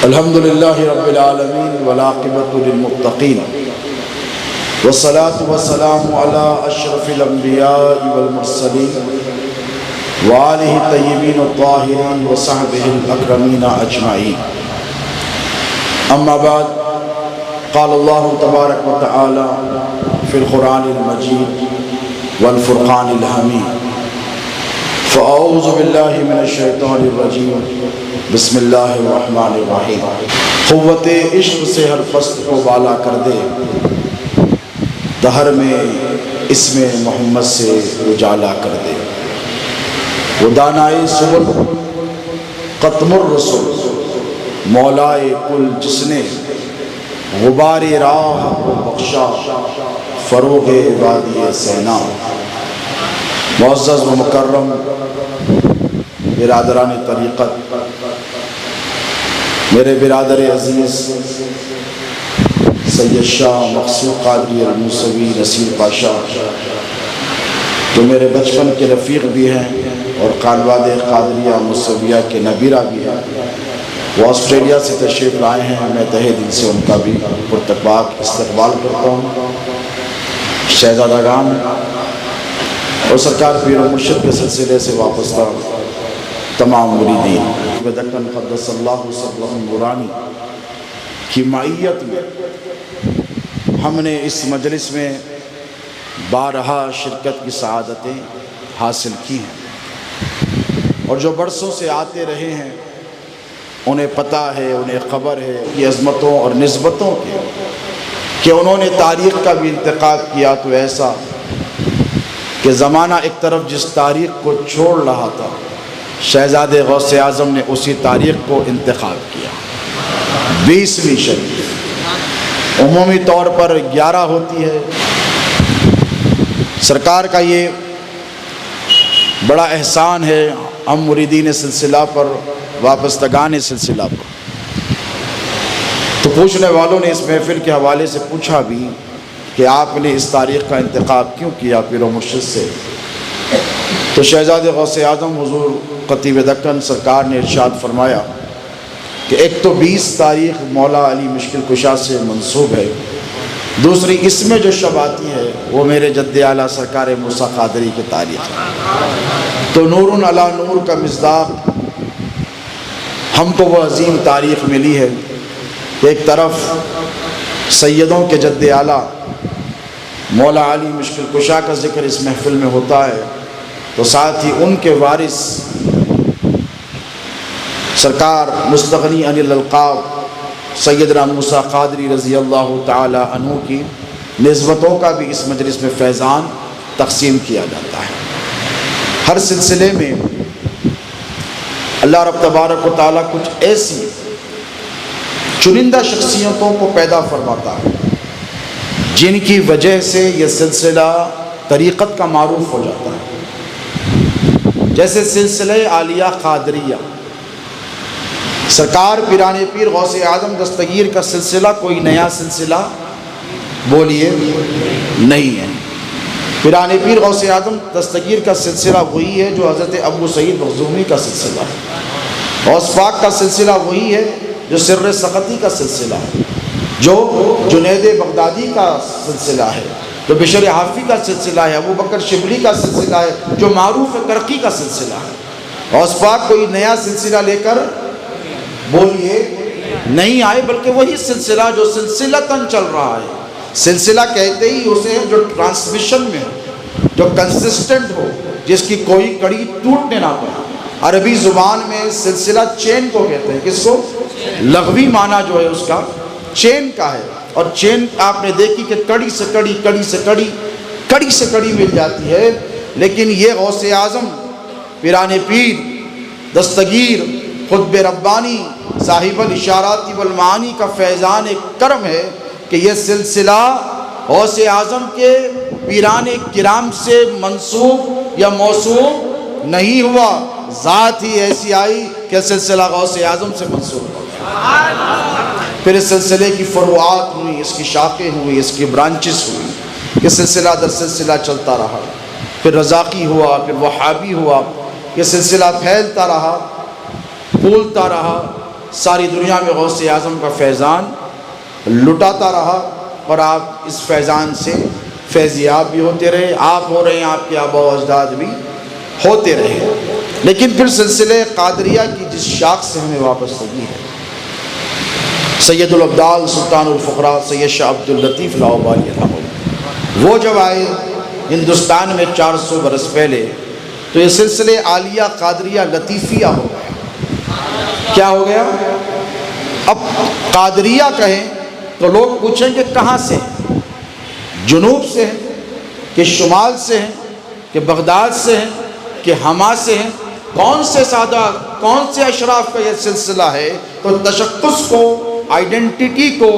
الحمد للہ رب العالمین والعاقبۃ للمتقین والصلاة والسلام علی اشرف الانبیاء والمرسلین وآلہ الطیبین الطاہرین وصحبہ الاکرمین اجمعین. اما بعد، قال اللہ تبارک وتعالی فی القرآن المجید والفرقان الحمید. فاعوذ باللہ من الشیطان الرجیم، بسم اللہ الرحمن الرحیم. قوت عشق سے ہر پست کو بالا کر دے، دہر میں اسم محمد سے اجالا کر دے. وہ دانائے سبل قطم الرسل، مولائے کل جس نے غبار راہ کو بخشا، فروغ عبادی سینا. معزز و مکرم برادران طریقت، میرے برادر عزیز سید شاہ مقصود قادری الموسوی نصیر پاشا، جو میرے بچپن کے رفیق بھی ہیں اور قانواد قادریہ موسویہ کے نبیرہ بھی ہیں، وہ آسٹریلیا سے تشریف لائے ہیں. میں تہہ دل سے ان کا بھی پرتپاک استقبال کرتا ہوں. شہزادگان اور سرکار پیر و مرشد کے سلسلے سے وابستہ تمام مریدین، دکن قدس اللہ سرہم نورانی کی معیت میں ہم نے اس مجلس میں بارہا شرکت کی سعادتیں حاصل کی ہیں، اور جو برسوں سے آتے رہے ہیں انہیں پتہ ہے، انہیں خبر ہے کہ عظمتوں اور نسبتوں کے کہ انہوں نے تاریخ کا بھی انتخاب کیا تو ایسا کہ زمانہ ایک طرف جس تاریخ کو چھوڑ رہا تھا، شہزادے غوث اعظم نے اسی تاریخ کو انتخاب کیا. 20ویں شریف عمومی طور پر 11 ہوتی ہے. سرکار کا یہ بڑا احسان ہے ہم مریدین سلسلہ پر، وابستگان سلسلہ پر. تو پوچھنے والوں نے اس محفل کے حوالے سے پوچھا بھی کہ آپ نے اس تاریخ کا انتخاب کیوں کیا پیر و مرشد سے؟ تو شہزادے غوث اعظم حضور خطیب دکن سرکار نے ارشاد فرمایا کہ ایک تو 20 تاریخ مولا علی مشکل کشا سے منسوب ہے، دوسری اس میں جو شب آتی ہے وہ میرے جد اعلیٰ سرکار موسیٰ قادری کی تاریخ ہے. تو نور علی نور کا مصداق ہم کو وہ عظیم تاریخ ملی ہے کہ ایک طرف سیدوں کے جد اعلیٰ مولا علی مشکل کشا کا ذکر اس محفل میں ہوتا ہے، تو ساتھ ہی ان کے وارث سرکار مستغنی عن الالقاب سیدنا موسیٰ قادری رضی اللہ تعالی عنہ کی نسبتوں کا بھی اس مجلس میں فیضان تقسیم کیا جاتا ہے. ہر سلسلے میں اللہ رب تبارک و تعالیٰ کچھ ایسی چنندہ شخصیتوں کو پیدا فرماتا ہے جن کی وجہ سے یہ سلسلہ طریقت کا معروف ہو جاتا ہے. جیسے سلسلہ عالیہ قادریہ، سرکار پیران پیر غوث اعظم دستگیر کا سلسلہ کوئی نیا سلسلہ بولیے نہیں ہے. پیران پیر غوث اعظم دستگیر کا سلسلہ وہی ہے جو حضرت ابو سعید مخزومی کا سلسلہ ہے. غوث پاک کا سلسلہ وہی ہے جو سر سختی کا سلسلہ ہے، جو جنید بغدادی کا سلسلہ ہے، جو بشر حافی کا سلسلہ ہے، ابو بکر شبلی کا سلسلہ ہے، جو معروف کرقی کا سلسلہ ہے. غوث پاک کوئی نیا سلسلہ لے کر بولیے نہیں آئے، بلکہ وہی سلسلہ جو سلسلتاً چل رہا ہے. سلسلہ کہتے ہی اسے جو ٹرانسمیشن میں ہو، جو کنسسٹنٹ ہو، جس کی کوئی کڑی ٹوٹنے نہ پڑے. عربی زبان میں سلسلہ چین کو کہتے ہیں. کس کو؟ لغوی معنی جو ہے اس کا چین کا ہے. اور چین آپ نے دیکھی کہ کڑی سے کڑی، کڑی سے کڑی، کڑی سے کڑی مل جاتی ہے. لیکن یہ غوث اعظم پیران پیر دستگیر قطب ربانی صاحب الاشارات والمعانی کا فیضان کرم ہے کہ یہ سلسلہ غوث اعظم کے پیران کرام سے منسوب یا موصوف نہیں ہوا، ذات ہی ایسی آئی کہ سلسلہ غوث اعظم سے منسوب ہو گیا. پھر اس سلسلے کی فروعات ہوئی، اس کی شاخیں ہوئی، اس کی برانچز ہوئی. یہ سلسلہ در سلسلہ چلتا رہا. پھر رزاقی ہوا، پھر وہابی ہوا. یہ سلسلہ پھیلتا رہا، پھولتا رہا. ساری دنیا میں غوث اعظم کا فیضان لٹاتا رہا، اور آپ اس فیضان سے فیضیاب بھی ہوتے رہے، آپ ہو رہے ہیں، آپ کے آباء و اجداد بھی ہوتے رہے۔ لیکن پھر سلسلہ قادریہ کی جس شاخ سے ہمیں وابستگی ہے، سید الابدال سلطان الفقراء سید شاہ عبد اللطیف لاہوری رحمہ اللہ، وہ جب آئے ہندوستان میں 400 برس پہلے، تو یہ سلسلہ عالیہ قادریہ لطیفیہ ہو گیا۔ کیا ہو گیا؟ اب قادریہ کہیں تو لوگ پوچھیں کہ کہاں سے ہیں؟ جنوب سے ہیں کہ شمال سے ہیں کہ بغداد سے ہیں کہ ہما سے ہیں؟ کون سے سادات، کون سے اشراف کا یہ سلسلہ ہے؟ تو تشخص کو، آئیڈینٹیٹی کو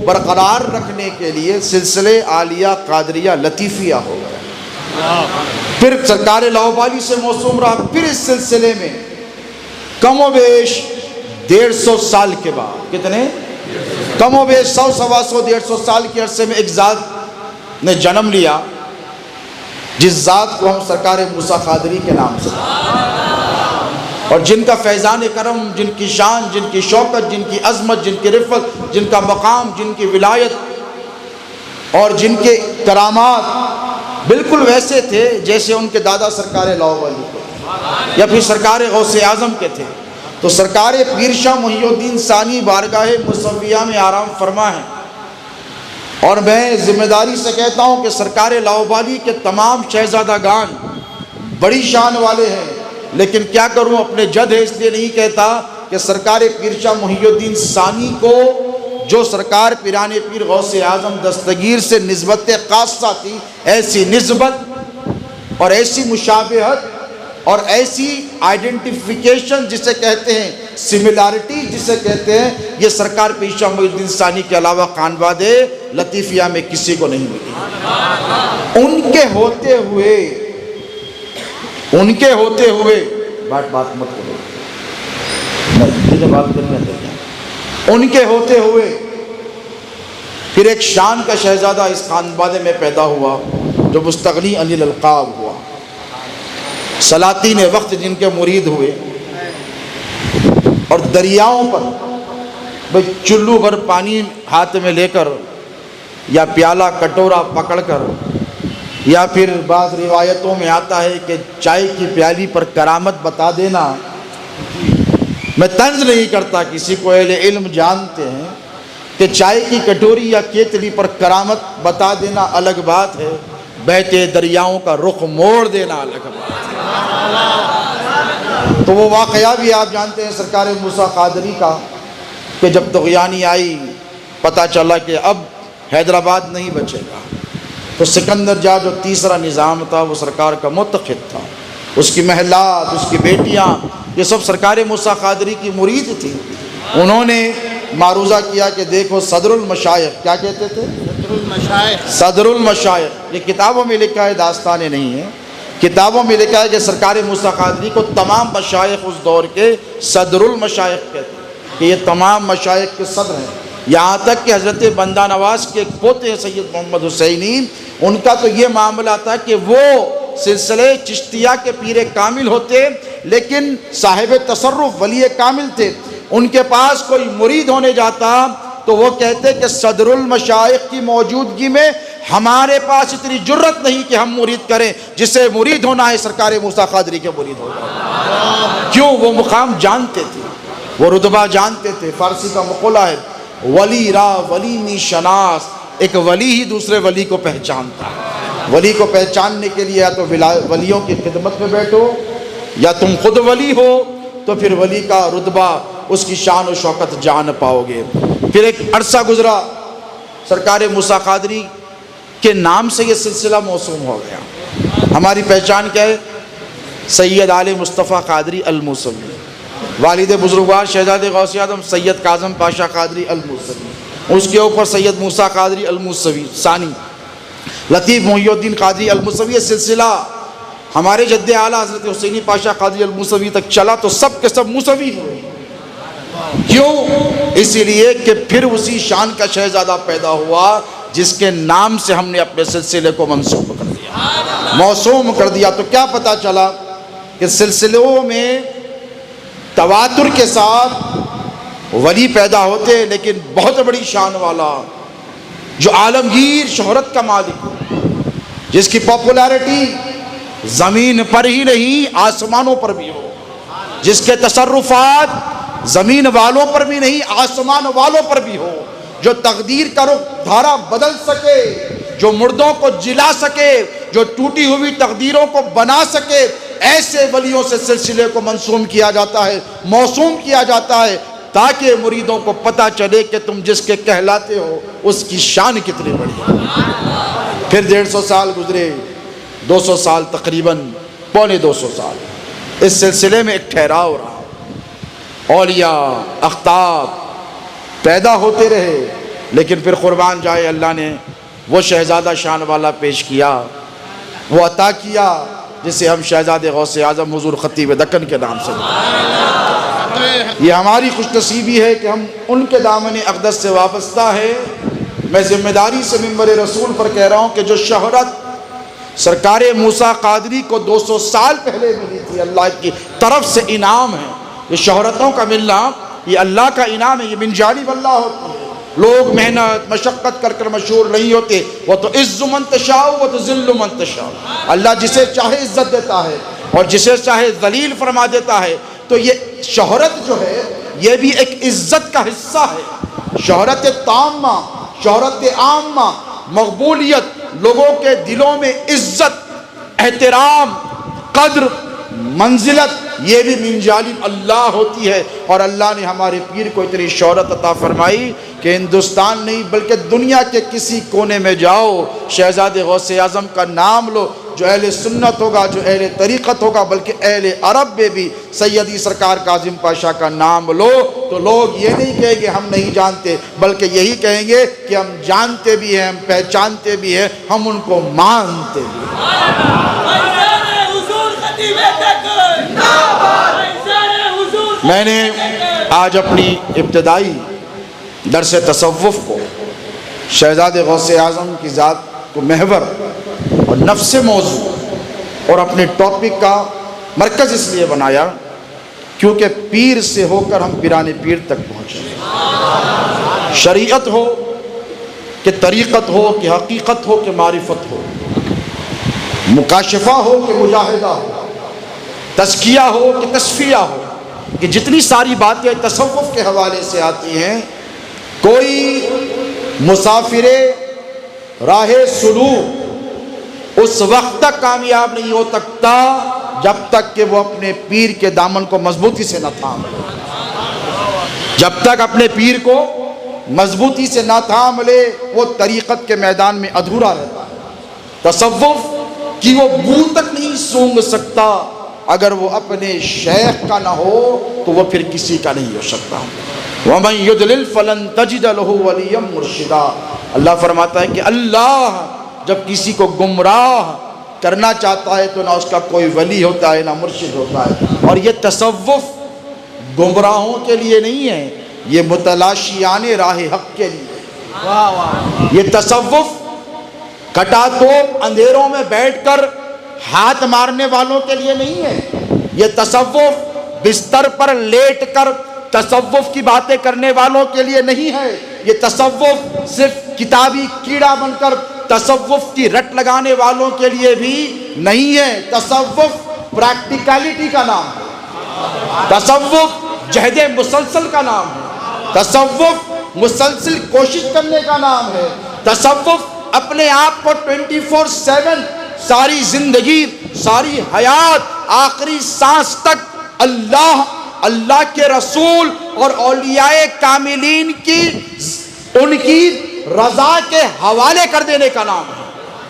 برقرار رکھنے کے لیے سلسلہ عالیہ قادریہ لطیفیہ ہو گیا۔ پھر سرکار لاہوری سے موسوم رہا۔ پھر اس سلسلے میں کم و بیش 150 سال کے بعد، کتنے؟ کم و بیش 100 سوا 100 150 سال کے عرصے میں ایک ذات نے جنم لیا، جس ذات کو ہم سرکار موسیٰ قادری کے نام سے، اور جن کا فیضان کرم، جن کی شان، جن کی شوکت، جن کی عظمت، جن کی رفعت، جن کا مقام، جن کی ولایت اور جن کے کرامات بالکل ویسے تھے جیسے ان کے دادا سرکار لاہوری کے یا پھر سرکار غوث اعظم کے تھے۔ تو سرکار پیر شاہ محی الدین ثانی بارگاہ مصویہ میں آرام فرما ہے، اور میں ذمہ داری سے کہتا ہوں کہ سرکار لاہوری کے تمام شہزادگان بڑی شان والے ہیں، لیکن کیا کروں، اپنے جد ہے اس لیے نہیں کہتا کہ سرکار پیر شاہ محی الدین ثانی کو جو سرکار پیران پیر غوث اعظم دستگیر سے نسبت خاصہ تھی، ایسی نسبت اور ایسی مشابہت اور ایسی آئیڈینٹیفیکیشن جسے کہتے ہیں، سملیرٹی جسے کہتے ہیں، یہ سرکار پیر شاہ محی الدین ثانی کے علاوہ خانواد لطیفیہ میں کسی کو نہیں ملی۔ ان کے ہوتے ہوئے بات مت کرو، مجھے بات کرنے دیں۔ ان کے ہوتے ہوئے پھر ایک شان کا شہزادہ اس خانوادے میں پیدا ہوا جو مستغنی عن الالقاب ہوا، سلاطین وقت جن کے مرید ہوئے، اور دریاؤں پر چلو بھر پانی ہاتھ میں لے کر یا پیالہ کٹورا پکڑ کر، یا پھر بعض روایتوں میں آتا ہے کہ چائے کی پیالی پر کرامت بتا دینا۔ میں طنز نہیں کرتا کسی کو، اہل علم جانتے ہیں کہ چائے کی کٹوری یا کیتلی پر کرامت بتا دینا الگ بات ہے، بہتے دریاؤں کا رخ موڑ دینا الگ بات ہے۔ تو وہ واقعہ بھی آپ جانتے ہیں سرکار موسیٰ قادری کا، کہ جب طغیانی آئی، پتہ چلا کہ اب حیدرآباد نہیں بچے گا، تو سکندر جا جو تیسرا نظام تھا وہ سرکار کا متخذ تھا، اس کی محلات، اس کی بیٹیاں، یہ سب سرکار موسیٰ قادری کی مرید تھی۔ انہوں نے معروضہ کیا کہ دیکھو صدر المشائخ، کیا کہتے تھے؟ صدر المشائخ۔ یہ کتابوں میں لکھا ہے، داستانیں نہیں ہیں، کتابوں میں لکھا ہے کہ سرکار موسیٰ قادری کو تمام مشائخ اس دور کے صدر المشائخ کہتے ہیں، کہ یہ تمام مشائخ کے صدر ہیں۔ یہاں تک کہ حضرت بندہ نواز کے ایک پوتے ہیں سید محمد حسینی، ان کا تو یہ معاملہ تھا کہ وہ سلسلے چشتیہ کے پیر کامل ہوتے، لیکن صاحب تصرف ولی کامل تھے۔ ان کے پاس کوئی مرید ہونے جاتا تو وہ کہتے کہ صدر المشائخ کی موجودگی میں ہمارے پاس اتنی جرت نہیں کہ ہم مرید کریں، جسے مرید ہونا ہے سرکار موسیٰ قادری کے مرید ہوگا۔ کیوں؟ وہ مقام جانتے تھے، وہ رتبہ جانتے تھے۔ فارسی کا مقولہ ہے، ولی را ولی می شناس، ایک ولی ہی دوسرے ولی کو پہچانتا ہے۔ ولی کو پہچاننے کے لیے یا تو ولیوں کی خدمت میں بیٹھو، یا تم خود ولی ہو تو پھر ولی کا رتبہ، اس کی شان و شوکت جان پاؤ گے۔ پھر ایک عرصہ گزرا، سرکار موسیٰ قادری کے نام سے یہ سلسلہ موسوم ہو گیا۔ ہماری پہچان کیا ہے؟ سید آل مصطفیٰ قادری الموسوی، والد بزرگوار شہزادے غوث اعظم سید کاظم پاشا قادری الموسوی، اس کے اوپر سید موسیٰ قادری الموسوی ثانی، لطیف محی الدین قادری الموسوی۔ یہ سلسلہ ہمارے جد اعلیٰ حضرت حسینی پاشا قادری الموسوی تک چلا تو سب کے سب موسوی ہوئے۔ کیوں؟ اسی لیے کہ پھر اسی شان کا شہزادہ پیدا ہوا جس کے نام سے ہم نے اپنے سلسلے کو منسوب کر دیا، موسوم کر دیا۔ تو کیا پتا چلا کہ سلسلوں میں تواتر کے ساتھ ولی پیدا ہوتے لیکن بہت بڑی شان والا، جو عالمگیر شہرت کا مالک ہو، جس کی پاپولیرٹی زمین پر ہی نہیں آسمانوں پر بھی ہو، جس کے تصرفات زمین والوں پر بھی نہیں آسمان والوں پر بھی ہو، جو تقدیر کا رخ دھارا بدل سکے، جو مردوں کو جلا سکے، جو ٹوٹی ہوئی تقدیروں کو بنا سکے، ایسے ولیوں سے سلسلے کو منسوم کیا جاتا ہے، موسوم کیا جاتا ہے، تاکہ مریدوں کو پتہ چلے کہ تم جس کے کہلاتے ہو اس کی شان کتنی بڑی ہے۔ پھر 150 سال گزرے، 200 سال تقریباً، پونے 200 سال، اس سلسلے میں ایک ٹھہراؤ رہا، اولیاء اقطاب پیدا ہوتے رہے، لیکن پھر قربان جائے اللہ نے وہ شہزادہ شان والا پیش کیا، وہ عطا کیا جسے ہم شہزادے غوث اعظم حضور خطیب دکن کے نام سے جانتے۔ یہ ہماری خوش نصیبی ہے کہ ہم ان کے دامن اقدس سے وابستہ ہے۔ میں ذمہ داری سے منبر رسول پر کہہ رہا ہوں کہ جو شہرت سرکار موسیٰ قادری کو 200 سال پہلے ملی تھی، اللہ کی طرف سے انعام ہے۔ یہ شہرتوں کا ملنا یہ اللہ کا انعام ہے، یہ من جانب اللہ ہوتی ہے۔ لوگ محنت مشقت کر کر مشہور نہیں ہوتے، وہ تو عز من تشاء و تذل من تشاء، اللہ جسے چاہے عزت دیتا ہے اور جسے چاہے ذلیل فرما دیتا ہے۔ تو یہ شہرت جو ہے یہ بھی ایک عزت کا حصہ ہے، شہرت تامہ، شہرت عامہ، مقبولیت، لوگوں کے دلوں میں عزت، احترام، قدر، منزلت، یہ بھی من جانب اللہ ہوتی ہے۔ اور اللہ نے ہمارے پیر کو اتنی شہرت عطا فرمائی کہ ہندوستان نہیں بلکہ دنیا کے کسی کونے میں جاؤ، شہزادے غوث اعظم کا نام لو، جو اہل سنت ہوگا، جو اہل طریقت ہوگا، بلکہ اہل عرب میں بھی سیدی سرکار کاظم پاشا کا نام لو، تو لوگ یہ نہیں کہیں گے ہم نہیں جانتے، بلکہ یہی کہیں گے کہ ہم جانتے بھی ہیں، ہم پہچانتے بھی ہیں، ہم ان کو مانتے بھی ہیں۔ میں نے آج اپنی ابتدائی درس تصوف کو شہزادے غوث اعظم کی ذات کو محور اور نفس موضوع اور اپنے ٹاپک کا مرکز اس لیے بنایا کیونکہ پیر سے ہو کر ہم پیران پیر تک پہنچے، شریعت ہو کہ طریقت ہو کہ حقیقت ہو کہ معرفت ہو، مکاشفہ ہو کہ مجاہدہ ہو، تزکیہ ہو کہ تصفیہ ہو، کہ جتنی ساری باتیں تصوف کے حوالے سے آتی ہیں، کوئی مسافر راہ سلوک اس وقت تک کامیاب نہیں ہو سکتا جب تک کہ وہ اپنے پیر کے دامن کو مضبوطی سے نہ تھام لے، جب تک اپنے پیر کو مضبوطی سے نہ تھام لے وہ طریقت کے میدان میں ادھورا رہتا ہے، تصوف کی وہ بو تک نہیں سونگھ سکتا، اگر وہ اپنے شیخ کا نہ ہو تو وہ پھر کسی کا نہیں ہو سکتا۔ وَمَن يُضْلِلْ فَلَن تَجِدَ لَهُ وَلِيًّا مُرْشِدًا، اللہ فرماتا ہے کہ اللہ جب کسی کو گمراہ کرنا چاہتا ہے تو نہ اس کا کوئی ولی ہوتا ہے نہ مرشد ہوتا ہے۔ اور یہ تصوف گمراہوں کے لیے نہیں ہے، یہ متلاشیان راہ حق کے لیے۔ یہ تصوف کٹا توپ اندھیروں میں بیٹھ کر ہاتھ مارنے والوں کے لیے نہیں ہے، یہ تصوف بستر پر لیٹ کر تصوف کی باتیں کرنے والوں کے لیے نہیں ہے، یہ تصوف صرف کتابی کیڑا بن کر تصوف کی رٹ لگانے والوں کے لیے بھی نہیں ہے۔ تصوف پریکٹیکلٹی کا نام ہے، تصوف جہد مسلسل کا نام ہے، تصوف مسلسل کوشش کرنے کا نام ہے، تصوف اپنے آپ کو 24/7 ساری زندگی، ساری حیات، آخری سانس تک اللہ کے رسول اور اولیاء کاملین کی ان کی رضا کے حوالے کر دینے کا نام ہے،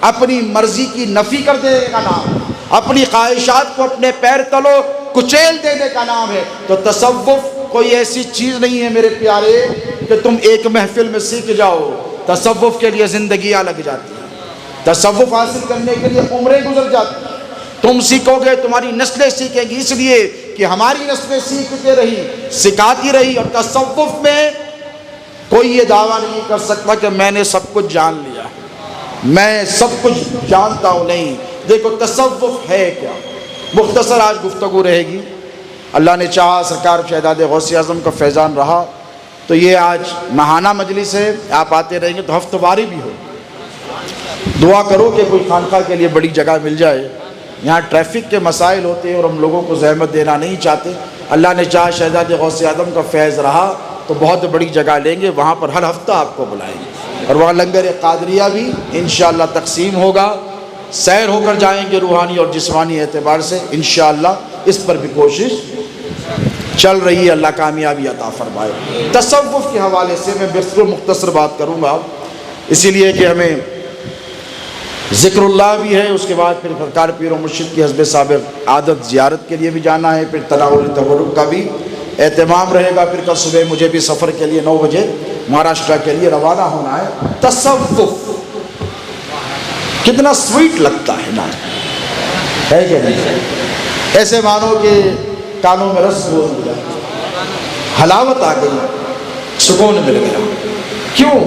اپنی مرضی کی نفی کر دینے کا نام ہے، اپنی خواہشات کو اپنے پیر تلو کچیل دینے کا نام ہے۔ تو تصوف کوئی ایسی چیز نہیں ہے میرے پیارے کہ تم ایک محفل میں سیکھ جاؤ، تصوف کے لیے زندگیاں لگ جاتی ہیں، تصوف حاصل کرنے کے لیے عمریں گزر جاتی ہیں، تم سیکھو گے تمہاری نسلیں سیکھیں گی، اس لیے کہ ہماری نسلیں سیکھتے رہی، سکھاتی رہی۔ اور تصوف میں کوئی یہ دعویٰ نہیں کر سکتا کہ میں نے سب کچھ جان لیا، میں سب کچھ جانتا ہوں، نہیں۔ دیکھو تصوف ہے کیا، مختصر آج گفتگو رہے گی، اللہ نے چاہا سرکار شہزادے غوث اعظم کا فیضان رہا تو یہ آج ماہانہ مجلس ہے، آپ آتے رہیں گے تو ہفتہ واری بھی ہو۔ دعا کرو کہ کوئی خانقاہ کے لیے بڑی جگہ مل جائے، یہاں ٹریفک کے مسائل ہوتے ہیں اور ہم لوگوں کو زحمت دینا نہیں چاہتے۔ اللہ نے چاہا شہزاد غوث اعظم کا فیض رہا تو بہت بڑی جگہ لیں گے، وہاں پر ہر ہفتہ آپ کو بلائیں گے، اور وہاں لنگر قادریہ بھی انشاءاللہ تقسیم ہوگا، سیر ہو کر جائیں گے روحانی اور جسمانی اعتبار سے انشاءاللہ۔ اس پر بھی کوشش چل رہی ہے، اللہ کامیابی عطا فرمائے۔ تصوف کے حوالے سے میں بہتر مختصر بات کروں گا، اسی لیے کہ ہمیں ذکر اللہ بھی ہے، اس کے بعد پھر سرکار پیر و مرشد کی حسب سابق عادت زیارت کے لیے بھی جانا ہے، پھر تناول تبرک کا بھی اہتمام رہے گا، پھر کل صبح مجھے بھی سفر کے لیے 9 بجے مہاراشٹر کے لیے روانہ ہونا ہے۔ تصوف کتنا سویٹ لگتا ہے نا، ہے کہ نہیں؟ ایسے مانو کہ کانوں میں رس گھول گیا، حلاوت آ گئی، سکون مل گیا۔ کیوں؟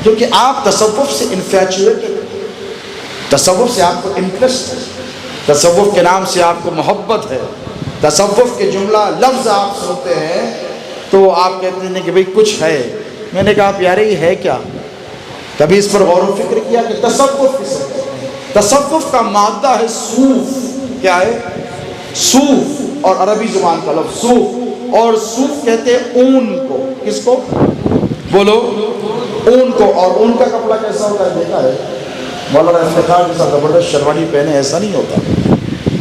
کیونکہ آپ تصوف سے انفیچویٹڈ، تصوف سے آپ کو انٹرسٹ ہے، تصوف کے نام سے آپ کو محبت ہے، تصوف کے جملہ لفظ آپ سنتے ہیں تو آپ کہتے ہیں کہ بھئی کچھ ہے۔ میں نے کہا پیارے یہ ہے کیا؟ کبھی اس پر غور و فکر کیا کہ تصوف کسے کہتے ہیں؟ تصوف کا مادہ ہے صوف۔ کیا ہے؟ صوف، اور عربی زبان کا لفظ صوف، اور صوف کہتے ہیں اون کو۔ کس کو؟ بولو، اون کو۔ اور اون کا کپڑا کیسا ہوتا ہے دیکھا ہے؟ مولانا افتخار کے ساتھ زبردست شروانی پہنے، ایسا نہیں ہوتا۔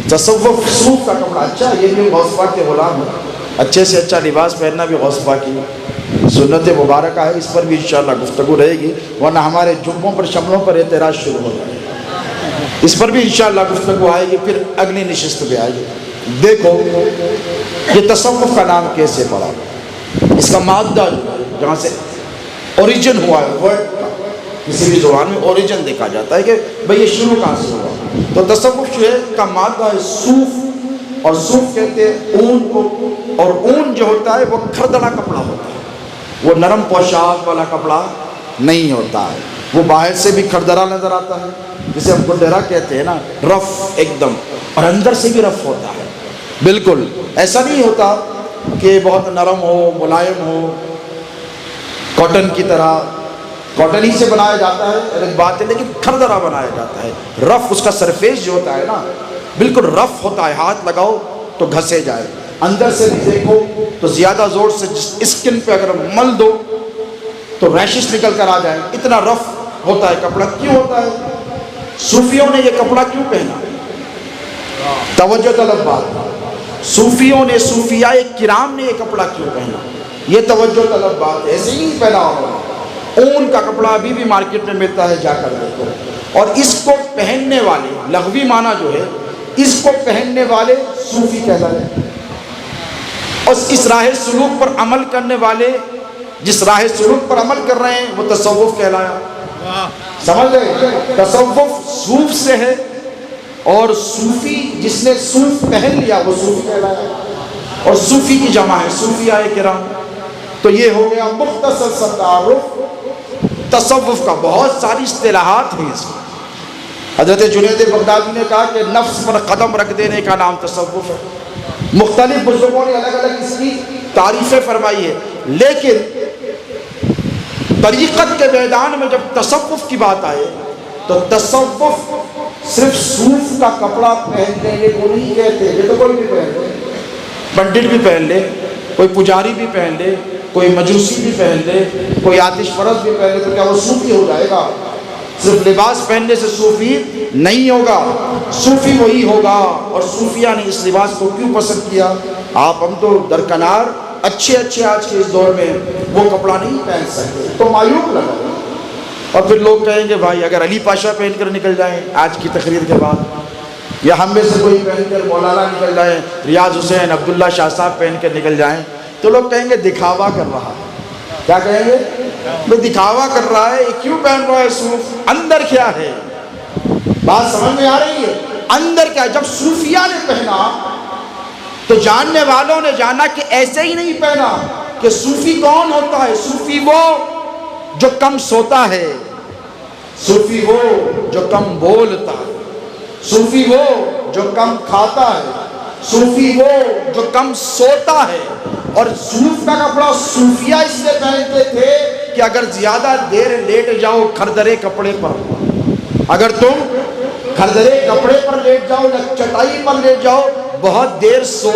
تصوف صوف کا کپڑا، اچھا یہ بھی غوث پاک کے غلام ہے، اچھے سے اچھا لباس پہننا بھی غوث پاک کی سنت مبارکہ ہے، اس پر بھی انشاءاللہ گفتگو رہے گی، ورنہ ہمارے جبوں پر شملوں پر اعتراض شروع ہو جائے گا۔ اس پر بھی انشاءاللہ گفتگو آئے گی، پھر اگلی نشست پہ آئے گی۔ دیکھو یہ تصوف کا نام کیسے پڑا، اس کا مادہ جو ہے جہاں سے اوریجن ہوا ہے، ورڈ کسی بھی زبان میں اوریجن دیکھا جاتا ہے کہ بھئی یہ شروع کہاں سے ہوا، تو تصوف جو ہے کا مادہ ہے صوف، اور صوف کہتے ہیں اون کو، اور اون جو ہوتا ہے وہ کھردڑا کپڑا ہوتا ہے، وہ نرم پوشاک والا کپڑا نہیں ہوتا ہے، وہ باہر سے بھی کھردرا نظر آتا ہے، جسے ہم گڈرا کہتے ہیں نا، رف ایک دم، اور اندر سے بھی رف ہوتا ہے، بالکل ایسا نہیں ہوتا کہ بہت نرم ہو، ملائم ہو، کاٹن کی طرح، کاٹن ہی سے بنایا جاتا ہے ایک بات ہے، لیکن کھردرا بنایا جاتا ہے، رف اس کا سرفیس جو ہوتا ہے نا بالکل رف ہوتا ہے، ہاتھ لگاؤ تو گھسے جائے، اندر سے بھی دیکھو تو زیادہ زور سے اسکن پہ اگر مل دو تو ریشز نکل کر آ جائے، اتنا رف ہوتا ہے کپڑا۔ کیوں ہوتا ہے؟ صوفیوں نے یہ کپڑا کیوں پہنا؟ توجہ طلب بات، صوفیوں نے، صوفیاء کرام نے یہ کپڑا کیوں پہنا؟ یہ توجہ طلب بات، ایسے ہی نہیں پہنا ہوگا۔ اون کا کپڑا ابھی بھی مارکیٹ میں ملتا ہے، جا کر دیکھو، اور اس کو پہننے والے، لغوی معنی جو ہے اس کو پہننے والے صوفی کہلاتے ہیں، اور اس راہ سلوک پر عمل کرنے والے، جس راہ سلوک پر عمل کر رہے ہیں وہ تصوف کہلایا۔ سمجھ گئے؟ تصوف صوف سے ہے، اور صوفی جس نے صوف پہن لیا وہ صوفی کہلایا، اور صوفی کی جمع ہے صوفیاء کرام۔ تو یہ ہو گیا مختصر سا تعارف تصوف کا، بہت ساری اصطلاحات ہیں اس میں۔ حضرت جنید بغدادی نے کہا کہ نفس پر قدم رکھ دینے کا نام تصوف ہے، مختلف بزرگوں نے الگ الگ اس کی تعریفیں فرمائی ہے، لیکن طریقت کے میدان میں جب تصوف کی بات آئے تو تصوف صرف صوف کا کپڑا پہن لینے کو نہیں کہتے، یہ تو کوئی بھی پہن لے، پنڈت بھی پہن لے، کوئی پجاری بھی پہن لے، کوئی مجوسی بھی پہن لے، کوئی آتش پرست بھی پہن لے، تو کیا وہ صوفی ہو جائے گا؟ صرف لباس پہننے سے صوفی نہیں ہوگا، صوفی وہی ہوگا۔ اور صوفیہ نے اس لباس کو کیوں پسند کیا؟ آپ ہم تو درکنار اچھے آج کے اس دور میں وہ کپڑا نہیں پہن سکتے، تو معیوب لگا، اور پھر لوگ کہیں گے بھائی اگر علی پاشا پہن کر نکل جائیں آج کی تقریر کے بعد، یا ہم میں سے کوئی پہن کر مولانا نکل جائیں، ریاض حسین، عبداللہ شاہ صاحب پہن کر نکل جائیں، تو لوگ کہیں گے دکھاوا کر رہا ہے۔ کیا کہیں گے؟ میں دکھاوا کر رہا ہے، یہ کیوں پہن رہا ہے صوف؟ اندر کیا ہے؟ بات سمجھ میں آ رہی ہے؟ اندر کیا ہے؟ جب صوفیہ نے پہنا تو جاننے والوں نے جانا کہ ایسے ہی نہیں پہنا، کہ صوفی کون ہوتا ہے؟ صوفی وہ جو کم سوتا ہے، صوفی وہ جو کم بولتا ہے، صوفی وہ جو کم کھاتا ہے، صوفی وہ جو کم سوتا ہے، اور صوف کا کپڑا صوفیہ اس لیے پہنتے تھے کہ اگر زیادہ دیر لیٹ جاؤ کھردرے کپڑے پر، اگر تم کھردرے کپڑے پر لیٹ جاؤ یا چٹائی پر لیٹ جاؤ، بہت دیر سو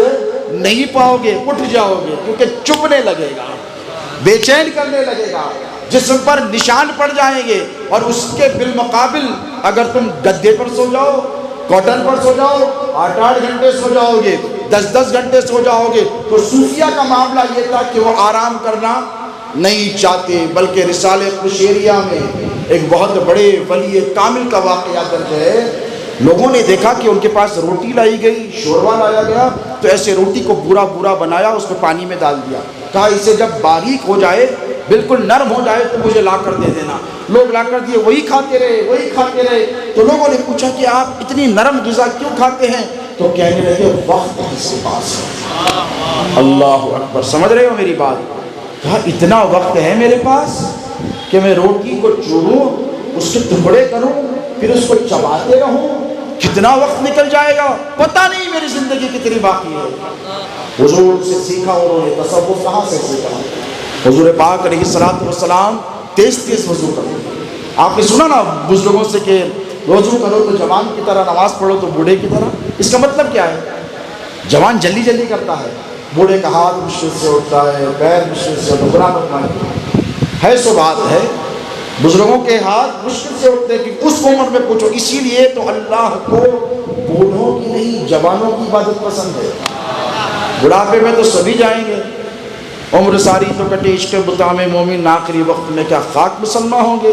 نہیں پاؤ گے، اٹھ جاؤ گے، کیونکہ چبھنے لگے گا، بے چین کرنے لگے گا، جسم پر نشان پڑ جائیں گے۔ اور اس کے بالمقابل اگر تم گدے پر سو جاؤ، کاٹن پر سو جاؤ، 8 گھنٹے سو جاؤ گے، 10 گھنٹے سو جاؤ گے۔ تو صوفیہ کا معاملہ یہ تھا کہ وہ آرام کرنا نہیں چاہتے، بلکہ رسالہ قشیریہ میں ایک بہت بڑے ولی کامل کا واقعہ درج ہے۔ لوگوں نے دیکھا کہ ان کے پاس روٹی لائی گئی، شوربہ لایا گیا، تو ایسے روٹی کو بورا بورا بنایا، اس میں پانی میں ڈال دیا، کہا اسے جب باریک ہو جائے، بالکل نرم ہو جائے تو مجھے لا کر دے دینا۔ لوگ لا کر دیے، وہی کھاتے رہے، وہی کھاتے رہے۔ تو لوگوں نے پوچھا کہ آپ اتنی نرم غذا کیوں کھاتے ہیں؟ تو کہنے لگے وقت کس کے پاس ہے۔ اللہ اکبر، سمجھ رہے ہو میری بات؟ کہا اتنا وقت ہے میرے پاس کہ میں روٹی کو چوروں، اس کے ٹکڑے کروں، پھر اس کو چباتے رہوں، کتنا وقت نکل جائے گا، پتہ نہیں میری زندگی کتنی باقی ہے۔ حضور سے سیکھا انہوں نے، تصوف کہاں سے سیکھا؟ حضور پاک علیہ الصلوۃ والسلام تیز تیز وضو کرتے۔ آپ نے سنا نا بزرگوں سے کہ وضو کرو تو جوان کی طرح، نماز پڑھو تو بوڑھے کی طرح۔ اس کا مطلب کیا ہے؟ جوان جلدی جلدی کرتا ہے، بوڑھے کا ہاتھ مشکل سے اٹھتا ہے، پیر مشکل سے، برا مت ہے، سو بات ہے، بزرگوں کے ہاتھ مشکل سے اٹھتے کہ اس عمر میں پوچھو۔ اسی لیے تو اللہ کو بوڑھوں کی نہیں جوانوں کی عبادت پسند ہے۔ بڑھاپے میں تو سبھی جائیں گے، عمر ساری تو کٹے عشق بتام مومن، آخری وقت میں کیا خاک مسلمان ہوں گے۔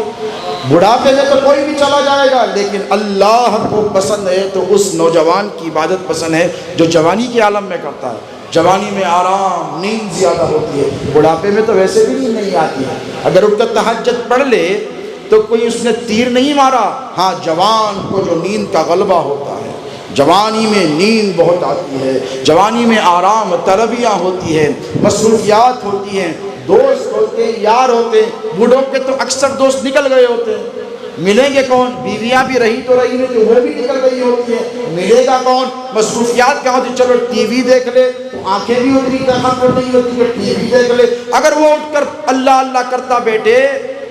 بڑھاپے میں تو کوئی بھی چلا جائے گا، لیکن اللہ کو پسند ہے تو اس نوجوان کی عبادت پسند ہے جو جوانی کے عالم میں کرتا ہے۔ جوانی میں آرام، نیند زیادہ ہوتی ہے، بڑھاپے میں تو ویسے بھی نیند نہیں آتی ہے۔ اگر اٹھ کر تہجد پڑھ لے تو کوئی اس نے تیر نہیں مارا۔ ہاں، جوان کو جو نیند کا غلبہ ہوتا ہے، جوانی میں نیند بہت آتی ہے، جوانی میں آرام طلبیاں ہوتی ہیں، مصروفیات ہوتی ہیں، دوست ہوتے ہیں، یار ہوتے ہیں۔ بوڑھوں کے تو اکثر دوست نکل گئے ہوتے ہیں، ملیں گے کون؟ بیویاں بھی رہی تو رہی نہیں تو وہ بھی نکل گئی ہوتی ہیں، ملے گا کون؟ مصروفیات کیا ہوتی؟ چلو ٹی وی دیکھ لے، تو آنکھیں بھی اتنی طاقتور نہیں ہوتی کہ ٹی وی دیکھ لے۔ اگر وہ اٹھ کر اللہ اللہ کرتا بیٹھے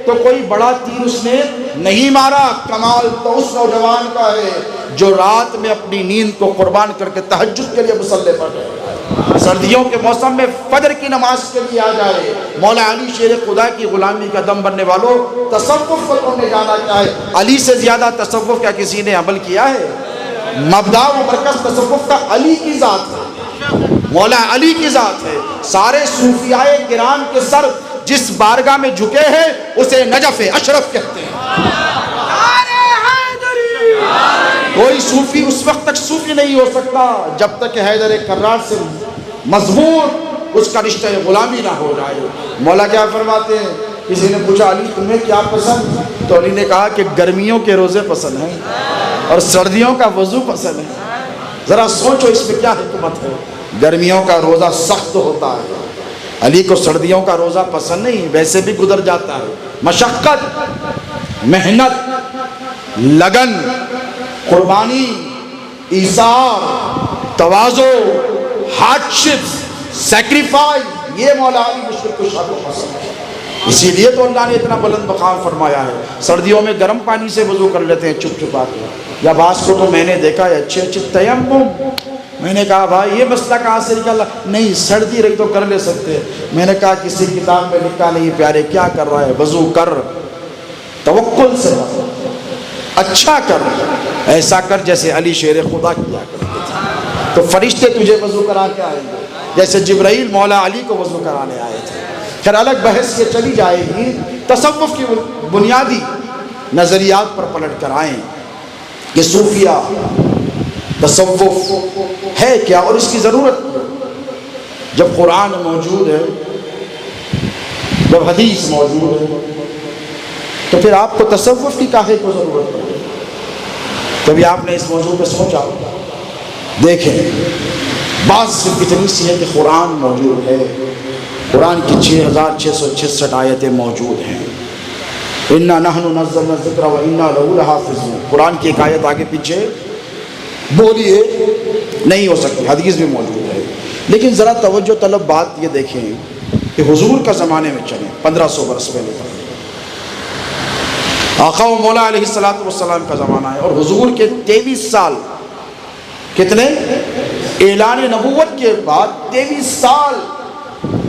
تو کوئی بڑا تیر اس نے نہیں مارا۔ کمال تو اس نوجوان کا ہے جو رات میں اپنی نیند کو قربان کر کے تہجد کے لیے مصلی پر جائے، سردیوں کے موسم میں فجر کی نماز کے لیے آ جائے۔ مولا علی شیر خدا کی غلامی کا دم بننے والوں، تصوف کو تم نے جانا کیا ہے؟ علی سے زیادہ تصوف کیا کسی نے عمل کیا ہے؟ مبدا و مرکز تصوف کا علی کی ذات ہے، مولا علی کی ذات ہے۔ سارے صوفیاء کرام کے سر جس بارگاہ میں جھکے ہیں اسے نجف اشرف کہتے ہیں۔ کوئی صوفی اس وقت تک صوفی نہیں ہو سکتا جب تک حیدر کرار سے مضبوط اس کا رشتہ غلامی نہ ہو جائے۔ مولا کیا فرماتے ہیں؟ کسی نے پوچھا علی تمہیں کیا پسند؟ تو علی نے کہا کہ گرمیوں کے روزے پسند ہیں اور سردیوں کا وضو پسند ہے۔ ذرا سوچو اس میں کیا حکمت ہے۔ گرمیوں کا روزہ سخت ہوتا ہے، علی کو سردیوں کا روزہ پسند نہیں، ویسے بھی گزر جاتا ہے۔ مشقت، محنت، لگن، قربانی، ایثار، تواضع، ہارڈشپس، سیکریفائز، یہ مولا علی مشکل کشا کو پسند ہے۔ اسی لیے تو اللہ نے اتنا بلند مقام فرمایا ہے۔ سردیوں میں گرم پانی سے وضو کر لیتے ہیں چپ چپا کے، یا بعض کو تو میں نے دیکھا ہے اچھے اچھے تیمم۔ میں نے کہا بھائی یہ مسئلہ کہاں سے نکلا؟ نہیں سردی رہی تو کر لے سکتے۔ میں نے کہا کسی کتاب میں لکھا نہیں پیارے، کیا کر رہا ہے؟ وضو کر، توکل سے اچھا کر، ایسا کر جیسے علی شیر خدا کیا کرتے تھے، تو فرشتے تجھے وضو کرا کے آئیں گے جیسے جبرائیل مولا علی کو وضو کرانے آئے تھے۔ پھر الگ بحث یہ چلی جائے گی، تصوف کی بنیادی نظریات پر پلٹ کر آئیں کہ صوفیہ تصوف ہے کیا اور اس کی ضرورت کیا؟ جب قرآن موجود ہے، جب حدیث موجود ہے، تو پھر آپ کو تصوف کی کاہے کو ضرورت پڑے؟ کبھی آپ نے اس موضوع پہ سوچا؟ دیکھیں، بات صرف اتنی سی ہے کہ قرآن موجود ہے، قرآن کی 6666 آیتیں موجود ہیں۔ اِنَّا نَحْنُ نَزَّلْنَا الذِّكْرَ وَإِنَّا لَهُ لَحَافِظُونَ، قرآن کی ایک آیت آگے پیچھے بولیے نہیں ہو سکتی، حدیث بھی موجود ہے۔ لیکن ذرا توجہ طلب بات یہ دیکھیں کہ حضور کا زمانے میں چلیں 1500 برس پہلے تک آقا و مولا علیہ السلام کا زمانہ ہے، اور حضور کے 23 سال کتنے اعلان نبوت کے بعد 23 سال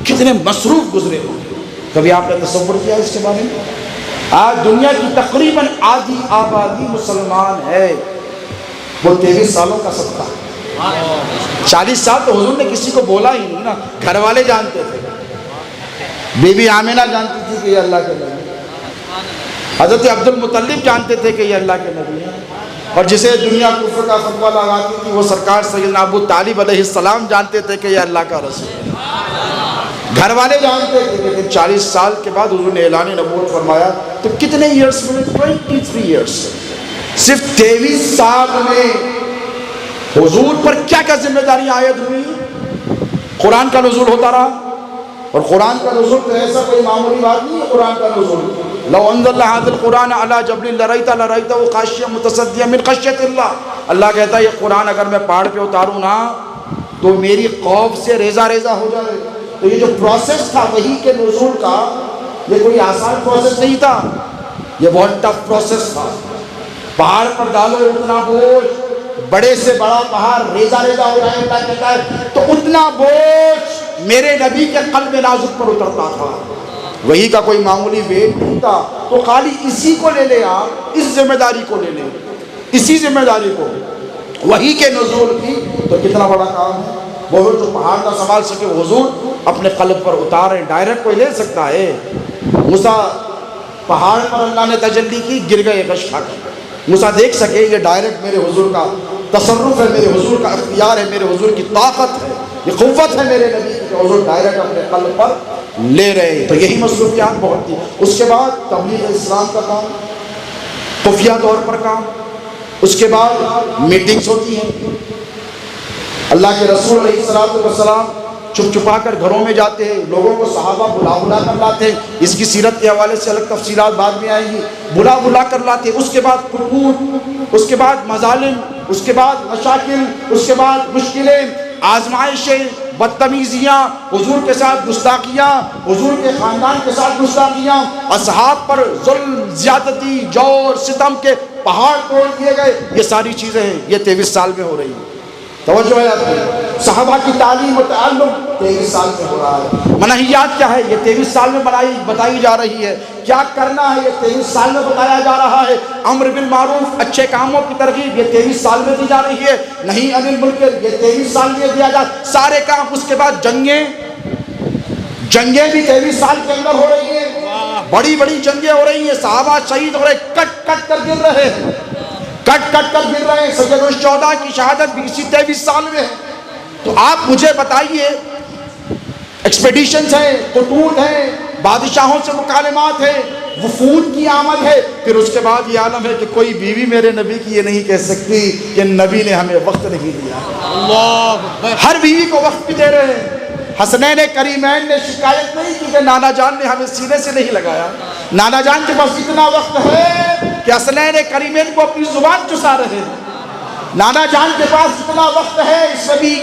کتنے مصروف گزرے ہوں گے. کبھی آپ نے تصور کیا اس کے بارے میں؟ آج دنیا کی تقریباً آدھی آبادی مسلمان ہے، وہ 23 سالوں کا صدقہ. 40 سال تو حضور نے کسی کو بولا ہی نہیں نا. گھر والے جانتے تھے، بی بی آمینہ جانتی تھی کہ یہ اللہ کے نبی، حضرت عبد المطلب جانتے تھے کہ یہ اللہ کے نبی ہیں، اور جسے دنیا کفر کا فتویٰ لگاتی تھی وہ سرکار سیدنا ابو طالب علیہ السلام جانتے تھے کہ یہ اللہ کا رسول ہے. گھر والے جانتے تھے. لیکن 40 سال کے بعد حضور نے اعلان نبوت فرمایا تو کتنے ایئرس میں؟ 23 ایئرس. صرف 23 سال میں حضور پر کیا کیا ذمہ داری عائد ہوئی. قرآن کا نزول ہوتا رہا، اور قرآن کا نزول تو ایسا کوئی معمولی بات نہیں ہے. قرآن کا نزول لو انزلنا هذا القرآن على جبل لرأيته خاشعا متصدعا من خشية الله. اللہ کہتا ہے یہ قرآن اگر میں پہاڑ پہ اتاروں نا تو میری خوف سے ریزہ ریزہ ہو جائے. تو یہ جو پروسیس تھا وحی کے نزول کا، یہ کوئی آسان پروسیس نہیں تھا، یہ بہت ٹف پروسیس تھا. پہاڑ پر ڈالو اتنا بوجھ، بڑے سے بڑا پہاڑ ریزہ ریزہ ہو جائے اللہ کہتا ہے، تو اتنا بوجھ میرے نبی کے قلب نازک پر اترتا تھا. وہی کا کوئی معمولی ویٹ نہیں تھا. تو خالی اسی کو لے لے آپ، اس ذمہ داری کو لے لے، اسی ذمہ داری کو وہی کے نزول کی، تو کتنا بڑا کام ہے. وہ جو پہاڑ نہ سنبھال سکے حضور اپنے قلب پر اتارے. ڈائریکٹ کوئی لے سکتا ہے؟ موسیٰ پہاڑ پر اللہ نے تجلی کی، گر گئے غش کھا کے. موسیٰ دیکھ سکے یہ ڈائریکٹ میرے حضور کا تصرف ہے، میرے حضور کا اختیار ہے، میرے حضور کی طاقت ہے، یہ قوت ہے میرے نبی کی کہ حضور ڈائریکٹ اپنے قلب پر لے رہے. تو یہی مصروفیات بہت تھی. اس کے بعد تبلیغ اسلام کا کام، خفیہ طور پر کام. اس کے بعد میٹنگز ہوتی ہیں. اللہ کے رسول علیہ السلام چھپ چھپا کر گھروں میں جاتے ہیں، لوگوں کو صحابہ بلا کر لاتے ہیں. اس کی سیرت کے حوالے سے الگ تفصیلات بعد میں آئیں گی. بلا کر لاتے ہیں. اس کے بعد قربوت، اس کے بعد مظالم، اس کے بعد مشاکل، اس کے بعد مشکلیں، آزمائشیں، بدتمیزیاں، حضور کے ساتھ گستاخیاں، حضور کے خاندان کے ساتھ گستاخیاں، اصحاب پر ظلم، زیادتی، جور، ستم کے پہاڑ توڑ دیے گئے. یہ ساری چیزیں ہیں، یہ 23 سال میں ہو رہی ہیں. توجہ ہے آپ کی. صحابہ کی تعلیم و تعلم 23 سال میں ہو رہا ہے. منہیات کیا ہے؟ یہ 23 سال میں بتائی جا رہی ہے. کیا کرنا ہے؟ یہ 23 سال میں بتایا جا رہا ہے. امر بالمعروف، اچھے کاموں کی ترغیب، یہ 23 سال میں دی جا رہی ہے. نہیں عن المنکر، یہ 23 سال میں دیا جا سارے کام. اس کے بعد جنگیں بھی 23 سال کے اندر ہو رہی ہیں. بڑی بڑی جنگیں ہو رہی ہیں. صحابہ شہید ہو رہے، کٹ کر گر رہے ہیں، کٹ کر گر رہے ہیں. سید الشہداء کی شہادت بھی اسی 23 سال میں ہے. تو آپ مجھے بتائیے، ایکسپیڈیشنز ہیں، خطوط ہیں، بادشاہوں سے مکالمات ہیں، وفود کی آمد ہے. پھر اس کے بعد یہ عالم ہے کہ کوئی بیوی میرے نبی کی یہ نہیں کہہ سکتی کہ نبی نے ہمیں وقت نہیں دیا. اللہ، ہر بیوی کو وقت بھی دے رہے ہیں. حسنین کریمین نے شکایت نہیں کی کہ نانا جان نے ہمیں سینے سے نہیں لگایا. نانا جان کے پاس اتنا وقت ہے کہ حسنین کریمین کو اپنی زبان چسا رہے ہیں. نانا جان کے پاس اتنا وقت ہے،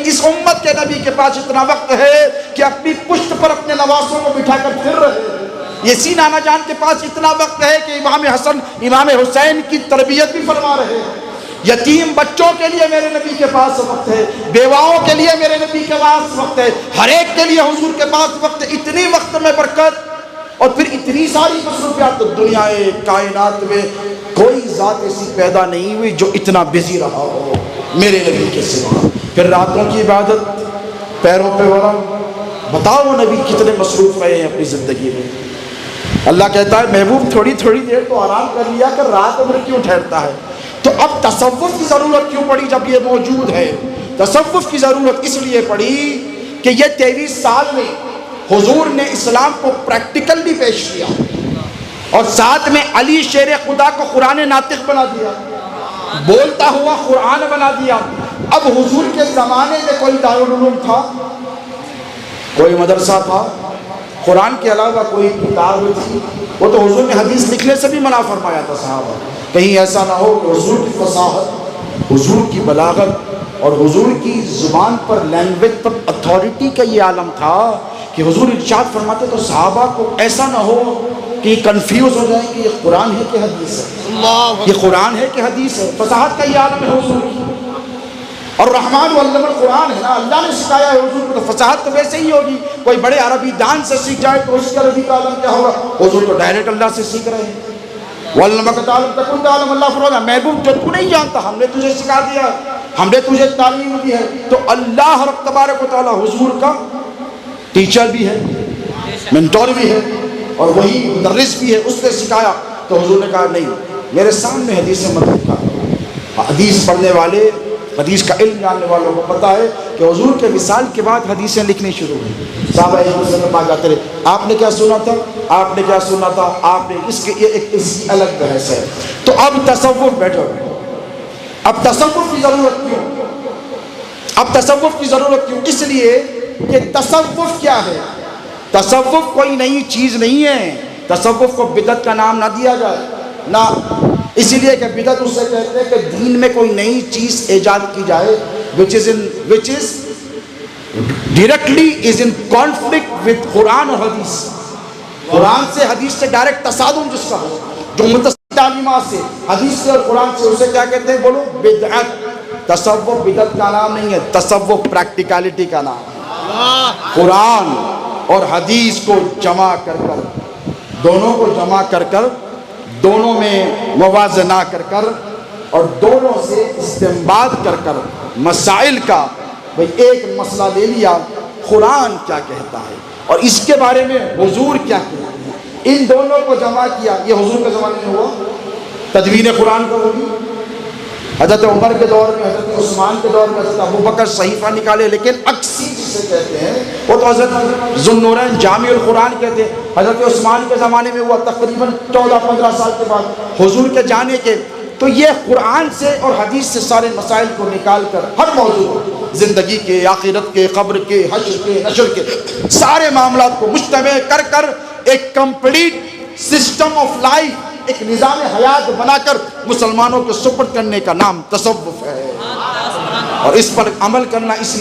اس امت کے نبی کے پاس اتنا وقت ہے کہ اپنی پشت پر اپنے نواسوں کو بٹھا کر پھر رہے ہیں. اسی نانا جان کے پاس اتنا وقت ہے کہ امام حسن امام حسین کی تربیت بھی فرما رہے ہیں. یتیم بچوں کے لیے میرے نبی کے پاس وقت ہے، بیواؤں کے لیے میرے نبی کے پاس وقت ہے، ہر ایک کے لیے حضور کے پاس وقت ہے. اتنی وقت میں برکت اور پھر اتنی ساری مصروفیات. تو دنیا کائنات میں کوئی ذات ایسی پیدا نہیں ہوئی جو اتنا بزی رہا ہو میرے نبی کے سوا. پھر راتوں کی عبادت، پیروں پہ ورم. بتاؤ وہ نبی کتنے مصروف رہے ہیں اپنی زندگی میں. اللہ کہتا ہے محبوب تھوڑی تھوڑی دیر تو آرام کر لیا کر، رات بھر کیوں ٹھہرتا ہے؟ تو اب تصوف کی ضرورت کیوں پڑی جب یہ موجود ہے؟ تصوف کی ضرورت اس لیے پڑی کہ یہ 23 سال میں حضور نے اسلام کو پریکٹیکلی پیش کیا، اور ساتھ میں علی شیر خدا کو قرآن ناطق بنا دیا، بولتا ہوا قرآن بنا دیا. اب حضور کے زمانے میں کوئی دارالعلوم تھا، کوئی مدرسہ تھا، قرآن کے علاوہ کوئی کتاب تھی؟ وہ تو حضور نے حدیث لکھنے سے بھی منع فرمایا تھا صحابہ. کہیں ایسا نہ ہو کہ حضور کی فصاحت حضور کی بلاغت اور حضور کی زبان پر لینگویج پر اتھارٹی کا یہ عالم تھا کہ حضور ارشاد فرماتے تو صحابہ کو ایسا نہ ہو کہ یہ کنفیوز ہو جائیں کہ یہ قرآن ہے کہ حدیث ہے، یہ قرآن ہے کہ حدیث ہے۔ فصاحت کا یہ عالم ہے حضور کی، اور رحمان علم القرآن ہے نا، اللہ نے سکھایا ہے حضور کو، تو فصاحت تو ویسے ہی ہوگی۔ کوئی بڑے عربی دان سے سیکھ جائے تو اس کے عربی کا عالم کیا ہوگا؟ حضور تو ڈائریکٹ اللہ سے سیکھ رہے ہیں۔ وَعَلَّمَكَ تَعْلَمَ تَكُنْ تَعْلَمُ، اللہ فرماتا ہے محبوب جو تو نہیں جانتا ہم نے تجھے سکھا دیا، ہم نے تجھے تعلیم دی ہے۔ تو اللہ رب تبارک و تعالی حضور کا ٹیچر بھی ہے، منٹور بھی ہے، اور وہی مدرس بھی ہے، اس نے سکھایا۔ تو حضور نے کہا نہیں، میرے سامنے حدیث مت لکھا۔ حدیث پڑھنے والے، حدیث کا علم جاننے والوں کو پتہ ہے کہ حضور کے وصال کے بعد حدیثیں لکھنی شروع ہوئی۔ صحابہ ایک دوسرے کے پاس جاتے رہے، آپ نے کیا سنا تھا، آپ نے کیا سنا تھا، آپ نے اس کے یہ ایک اس کی الگ بحث ہے۔ تو اب تصوف بیٹھو، اب تصوف کی ضرورت کیوں؟ اب تصوف کی ضرورت کیوں؟ اس لیے کہ تصوف کیا ہے؟ تصوف کوئی نئی چیز نہیں ہے۔ تصوف کو بدعت کا نام نہ دیا جائے، نہ، اسی لیے کہ بدعت اس سے کہتے ہیں کہ دین میں کوئی نئی چیز ایجاد کی جائے which is directly is in conflict with قرآن اور حدیث، قرآن سے حدیث سے ڈائریکٹ تصادم جس کا ہو، جو متصل تعلیمات سے حدیث سے اور قرآن سے، اسے کیا کہتے ہیں بولو؟ بدعت۔ تصوف بدعت کا نام نہیں ہے، تصوف پریکٹیکلٹی کا نام ہے۔ قرآن اور حدیث کو جمع کر کر، دونوں کو جمع کر کر، دونوں میں موازنہ کر کر، اور دونوں سے استنباط کر کر مسائل کا، بھئی ایک مسئلہ لے لیا، قرآن کیا کہتا ہے اور اس کے بارے میں حضور کیا کہتے ہیں، ان دونوں کو جمع کیا۔ یہ حضور کے زمانے میں ہوا، تدوین قرآن کا ہوگی حضرت عمر کے دور میں، حضرت عثمان کے دور میں، حضرت ابوبکر صحیفہ نکالے، لیکن اکسی جسے کہتے ہیں وہ تو حضرت ذوالنورین جامع القرآن کہتے ہیں، حضرت عثمان کے زمانے میں ہوا، تقریباً 14-15 سال کے بعد حضور کے جانے کے۔ تو یہ قرآن سے اور حدیث سے سارے مسائل کو نکال کر، ہر موضوع، زندگی کے، آخرت کے، قبر کے، حشر کے، نشر کے، سارے معاملات کو مجتمع کر کر ایک کمپلیٹ سسٹم آف لائف، ایک نظام حیات بنا کر مسلمانوں کو سپرد کرنے کا نام تصوف ہے۔ اور اس پر عمل کرنا اس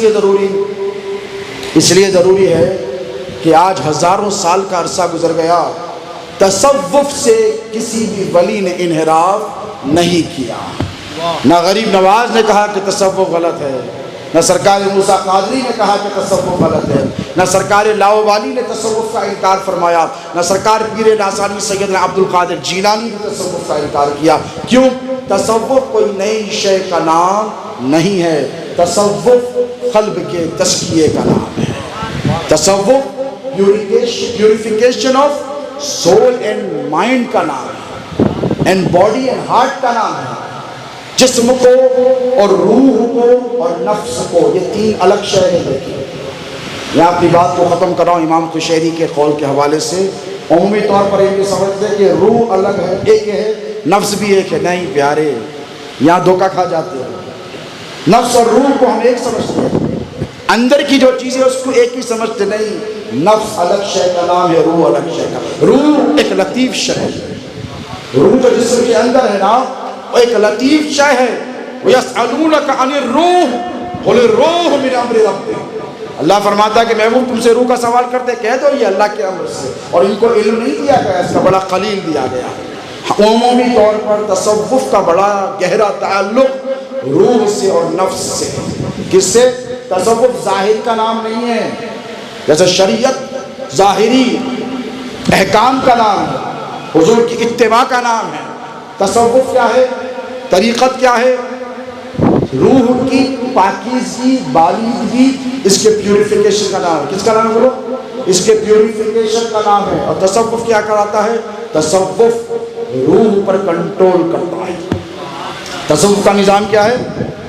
لیے ضروری ہے کہ آج ہزاروں سال کا عرصہ گزر گیا، تصوف سے کسی بھی ولی نے انحراف نہیں کیا۔ نہ غریب نواز نے کہا کہ تصوف غلط ہے، نہ سرکار موسیٰ قادری نے کہا کہ تصوف غلط ہے، نہ سرکار لاؤبالی نے تصوف کا انکار فرمایا، نہ سرکار پیر لاسانی سیدنا عبد القادر جیلانی نے تصوف کا انکار کیا۔ کیوں؟ تصوف کوئی نئی شے کا نام نہیں ہے، تصوف قلب کے تزکیے کا نام ہے، تصوف purification of civil and mind کا نام ہے، اینڈ باڈی اینڈ ہارٹ کا نام ہے۔ جسم کو اور روح کو اور نفس کو، یہ تین الگ شے ہیں۔ دیکھیے میں اپنی بات کو ختم کر رہا ہوں امام قشیری کے قول کے حوالے سے۔ عمومی طور پر یہ سمجھتے ہیں کہ روح الگ ہے، ایک ہے، نفس بھی ایک ہے۔ نہیں پیارے، یہاں دھوکہ کھا جاتے ہیں۔ نفس اور روح کو ہم ایک سمجھتے ہیں، اندر کی جو چیز ہے اس کو ایک ہی سمجھتے نہیں۔ نفس الگ شے کا نام ہے، روح الگ شے کا۔ روح ایک لطیف شے ہے، روح جو جسم کے اندر ہے نا، وہ ایک لطیف شے ہے۔ وَيَسْأَلُونَكَ عَنِ الرُّوحِ قُلِ الرُّوحُ مِنْ أَمْرِ رَبِّكَ، اللہ فرماتا ہے کہ محبوب تم سے روح کا سوال کرتے، کہہ دو یہ اللہ کے امر سے، اور ان کو علم نہیں دیا گیا، اس کا بڑا قلیل دیا گیا۔ عمومی طور پر تصوف کا بڑا گہرا تعلق روح سے اور نفس سے۔ کس سے؟ تصوف ظاہر کا نام نہیں ہے، جیسے شریعت ظاہری احکام کا نام ہے، حضور کی اتباع کا نام ہے۔ تصوف کیا ہے؟ طریقت کیا ہے؟ روح کی پاکیزگی، بالیدگی، اس کے پیوریفیکیشن کا نام ہے۔ کس کا نام ہے بولو؟ اس کے پیوریفیکیشن کا نام ہے۔ اور تصوف کیا کراتا ہے؟ تصوف روح پر کنٹرول کرتا ہے۔ تصوف کا نظام کیا ہے؟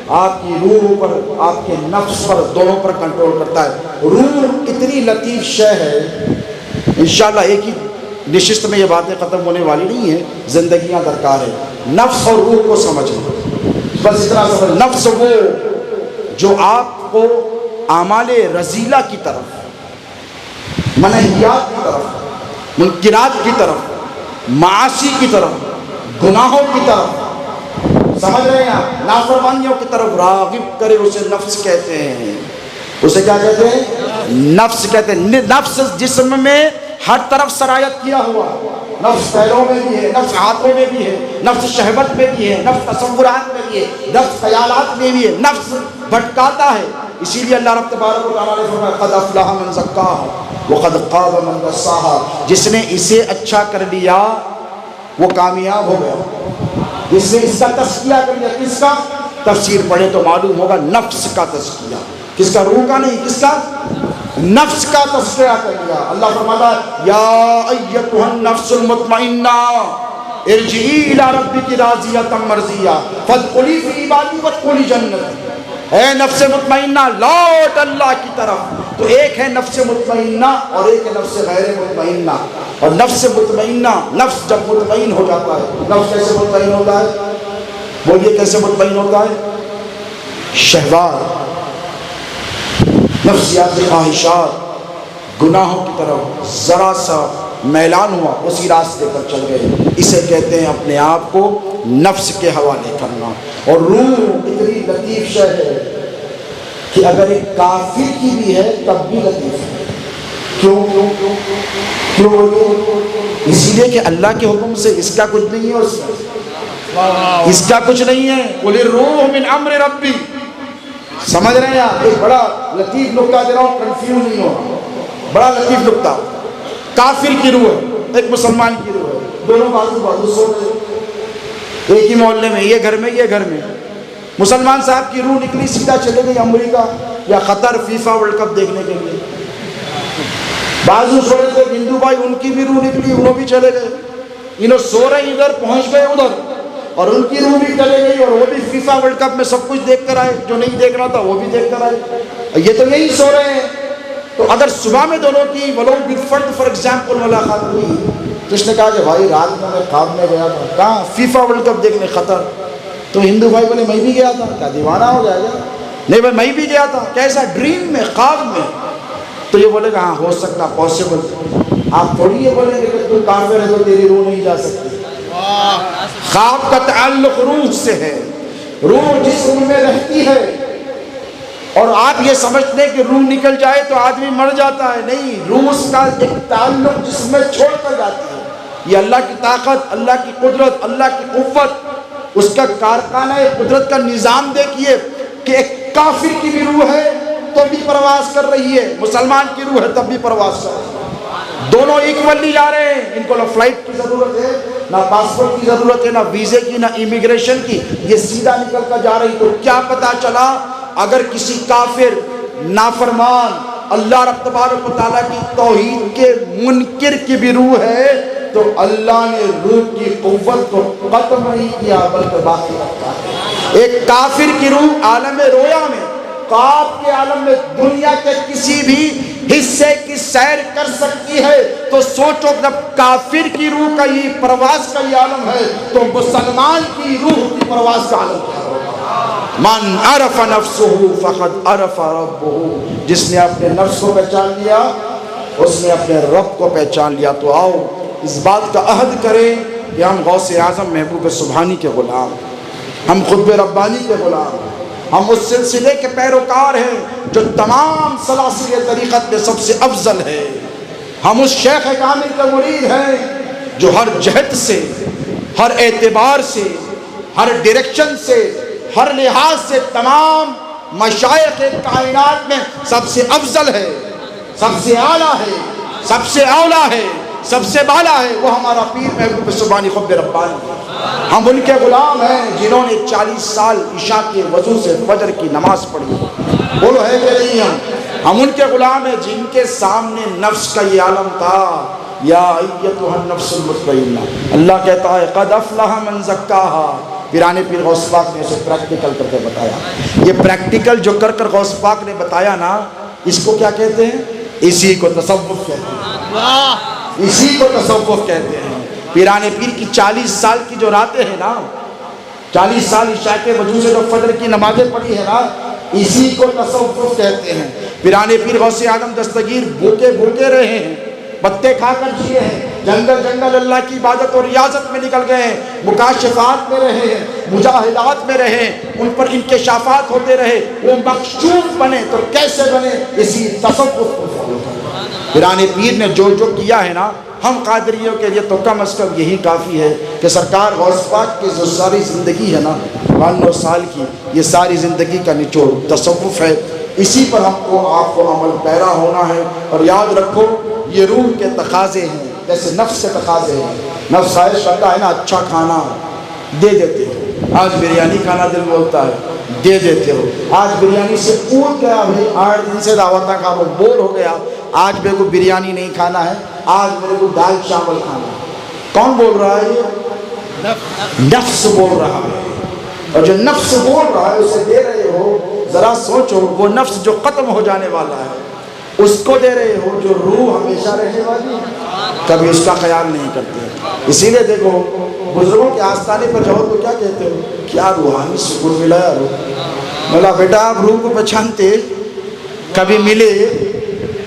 آپ کی روح پر، آپ کے نفس پر، دونوں پر کنٹرول کرتا ہے۔ روح اتنی لطیف شے ہے، انشاءاللہ ایک ہی نشست میں یہ باتیں ختم ہونے والی نہیں ہیں، زندگیاں درکار ہے۔ نفس اور روح کو سمجھنا، بس اتنا سمجھ۔ نفس وہ جو آپ کو اعمال رذیلہ کی طرف، منہیات کی طرف، منکرات کی طرف، معاصی کی طرف، گناہوں کی طرف سمجھ رہے ہیں آپ؟ نافرمانیوں کی طرف راغب کرے اسے نفس کہتے ہیں. اسے کیا کہتے ہیں؟ نفس کہتے ہیں. نفس جسم میں ہر طرف سرایت کیا ہوا، نفس پیروں میں بھی ہے، نفس ہاتھوں میں بھی ہے، نفس شہوت میں بھی ہے، نفس تصورات میں بھی ہے، نفس خیالات میں بھی ہے، نفس بھٹکاتا ہے. اسی لیے اللہ رب تبارک و تعالیٰ نے فرمایا قد افلح من زکاہا وقد خاب من دساہا. جس نے اسے اچھا کر لیا وہ کامیاب ہو گیا. جس نے اس کا تزکیہ کر لیا. کس کا؟ تفسیر پڑھے تو معلوم ہوگا نفس کا تزکیہ. کس کا؟ روح کا نہیں. کس کا؟ نفس کا تزکیہ کر لیا. اللہ فرماتا ہے یا ایتھا النفس المطمئنہ ارجعی الی ربک راضیۃ مرضیہ فادخلی فی عبادی وادخلی جنتی. اے نفس مطمئنہ لوٹ اللہ کی طرف. تو ایک ہے نفس مطمئنہ اور ایک ہے نفس غیر مطمئنہ. اور نفس مطمئنہ، نفس جب مطمئن ہو جاتا ہے، نفس کیسے مطمئن ہوتا ہے؟ بولیے کیسے مطمئن ہوتا ہے؟ شہوات، نفسیاتی خواہشات، گناہوں کی طرف ذرا سا میلان ہوا اسی راستے پر چل گئے. اسے کہتے ہیں اپنے آپ کو نفس کے حوالے کرنا. اور روح اتنی لطیف شے ہے کہ اگر ایک کافر کی بھی ہے تب بھی لطیف ہے. کیوں؟ اسی لیے کہ اللہ کے حکم سے اس کا کچھ نہیں ہے، اس کا کچھ نہیں ہے. قل الروح من امر ربی. سمجھ رہے ہیں آپ؟ ایک بڑا لطیف نقطہ دے رہا ہوں، کنفیوز نہیں ہونا. بڑا لطیف نقطہ. کافر کی روح ہے، ایک مسلمان کی روح ہے، دونوں بازو سو رہے ایک ہی محلے میں، یہ گھر میں یہ گھر میں. مسلمان صاحب کی روح نکلی، سیدھا چلے گئی امریکہ یا قطر فیفا ورلڈ کپ دیکھنے کے لیے. بازو سو رہے تھے ہندو بھائی، ان کی بھی روح نکلی، انہوں بھی چلے گئے. انہوں سو رہے ادھر، پہنچ گئے ادھر، اور ان کی روح بھی چلے گئی اور وہ بھی فیفا ورلڈ کپ میں سب کچھ دیکھ کر آئے. جو نہیں دیکھ رہا تھا وہ بھی دیکھ کر آئے. یہ تو یہی سو رہے ہیں. تو اگر صبح میں دونوں کی ولو بالفرد فار ایگزامپل ملاقات ہوئی تو اس نے کہا کہ بھائی رات میں خواب میں گیا تھا. کہاں؟ فیفا ورلڈ کپ دیکھنے قطر. تو ہندو بھائی بولے میں بھی گیا تھا. کیا دیوانہ ہو جائے گا؟ نہیں بھائی میں بھی گیا تھا. کیسا؟ ڈریم میں، خواب میں. تو یہ بولے گا ہاں ہو سکتا، پاسبل. آپ تھوڑی یہ بولیں گے کہ تو کافر ہے تو تیری روح نہیں جا سکتی. خواب کا تعلق روح سے ہے. روح جسم میں رہتی ہے، اور آپ یہ سمجھتے ہیں کہ روح نکل جائے تو آدمی مر جاتا ہے. نہیں، روح اس کا ایک تعلق جسم میں چھوڑ کر جاتی ہے. یہ اللہ کی طاقت، اللہ کی قدرت، اللہ کی قوت، اس کا کارخانہ قدرت کا نظام دیکھیے کہ ایک کافر کی بھی روح ہے تو بھی پرواز کر رہی ہے، مسلمان کی روح ہے تب بھی پرواز کر رہی ہے. دونوں ایکولی جا رہے ہیں. ان کو نہ فلائٹ کی ضرورت ہے، نہ پاسپورٹ کی ضرورت ہے، نہ ویزے کی، نہ امیگریشن کی. یہ سیدھا نکل کر جا رہی. تو کیا پتا چلا اگر کسی کافر، نافرمان، اللہ رب تبارک و تعالیٰ کی توحید کے منکر کی بھی روح ہے تو اللہ نے روح کی قوت کو ختم نہیں کیا بلکہ باقی رکھا ہے. ایک کافر کی روح عالم رویا میں، خواب کے عالم میں دنیا کے کسی بھی حصے کی سیر کر سکتی ہے. تو سوچو جب کافر کی روح کا یہ پرواز کا یہ عالم ہے تو مسلمان کی روح کی پرواز کا عالم کیا ہوگا. من عرف نفسه فقد عرف ربه. جس نے اپنے نفس کو پہچان لیا اس نے اپنے رب کو پہچان لیا. تو آؤ اس بات کا عہد کریں کہ ہم غوث اعظم محبوب سبحانی کے غلام، ہم قطب ربانی کے غلام، ہم اس سلسلے کے پیروکار ہیں جو تمام سلاسل طریقت میں سب سے افضل ہے. ہم اس شیخ کامل کے مرید ہیں جو ہر جہت سے، ہر اعتبار سے، ہر ڈائریکشن سے، ہر لحاظ سے تمام مشائخ کائنات میں سب سے افضل ہے، سب سے اعلیٰ ہے، سب سے اولیٰ ہے، سب سے بالا ہے. وہ ہمارا پیر محبوب سبحانی قطب ربانی. ہم ان کے غلام ہیں جنہوں نے 40 سال عشاء کے وضو سے فجر کی نماز پڑھی. بولو ہے کہ نہیں؟ ہم ان کے غلام ہیں جن کے سامنے نفس کا یہ عالم تھا. یا ایتھا النفس المطمئنہ. اللہ کہتا ہے قد افلح من زکاہا. پیرانے پیر غوث پاک نے اسے پریکٹیکل کر کے بتایا. یہ پریکٹیکل جو کر کر غوث پاک نے بتایا نا، اس کو کیا کہتے ہیں؟ اسی کو تصوف کہتے ہیں. اسی کو تصوف کہتے ہیں. پیرانے پیر کی 40 سال کی جو راتیں ہیں نا، 40 سال عشاء کے وضو سے جو فجر کی نمازیں پڑھی ہے نا، اسی کو تصوف کہتے ہیں. پیرانے پیر غوث اعظم دستگیر بھوکے رہے ہیں، پتے کھا کر جیے ہیں، جنگل جنگل اللہ کی عبادت اور ریاضت میں نکل گئے ہیں، مکاشفات میں رہے ہیں، مجاہدات میں رہیں، ان پر انکشافات ہوتے رہے، وہ مکشوف بنے تو کیسے بنے؟ اسی تصوف کو فالو کریں۔ پیران پیر نے جو کیا ہے نا، ہم قادریوں کے لیے تو کم از کم یہی کافی ہے کہ سرکار غوث پاک کی جو ساری زندگی ہے نا 92 سال کی، یہ ساری زندگی کا نچوڑ تصوف ہے، اسی پر ہم کو آپ کو عمل پیرا ہونا ہے۔ اور یاد رکھو یہ روح کے تقاضے ہیں، جیسے نفس کے تقاضے ہیں، نفس خواہش کرتا ہے نا اچھا کھانا، دے دیتے ہو، آج بریانی کھانا دل بولتا ہے، دے دیتے ہو، آج بریانی سے اوٹ گیا بھائی، 8 دن سے دعوتاں کھا رہا ہوں، بور ہو گیا، آج میرے کو بریانی نہیں کھانا ہے، آج میرے کو دال چاول کھانا ہے۔ کون بول رہا ہے یہ؟ نفس بول رہا ہے۔ اور جو نفس بول رہا ہے اسے دے رہے ہو، ذرا سوچو، وہ نفس جو ختم ہو جانے والا ہے اس کو دے رہے ہو، جو روح ہمیشہ رہنے والی کبھی اس کا خیال نہیں کرتے۔ اسی لیے دیکھو بزرگوں کے آستانے پر جاؤ تو کیا کہتے ہو؟ کیا روحانی سکون ملا ہے روح؟ بولا بیٹا آپ روح کو پہچانتے، کبھی ملے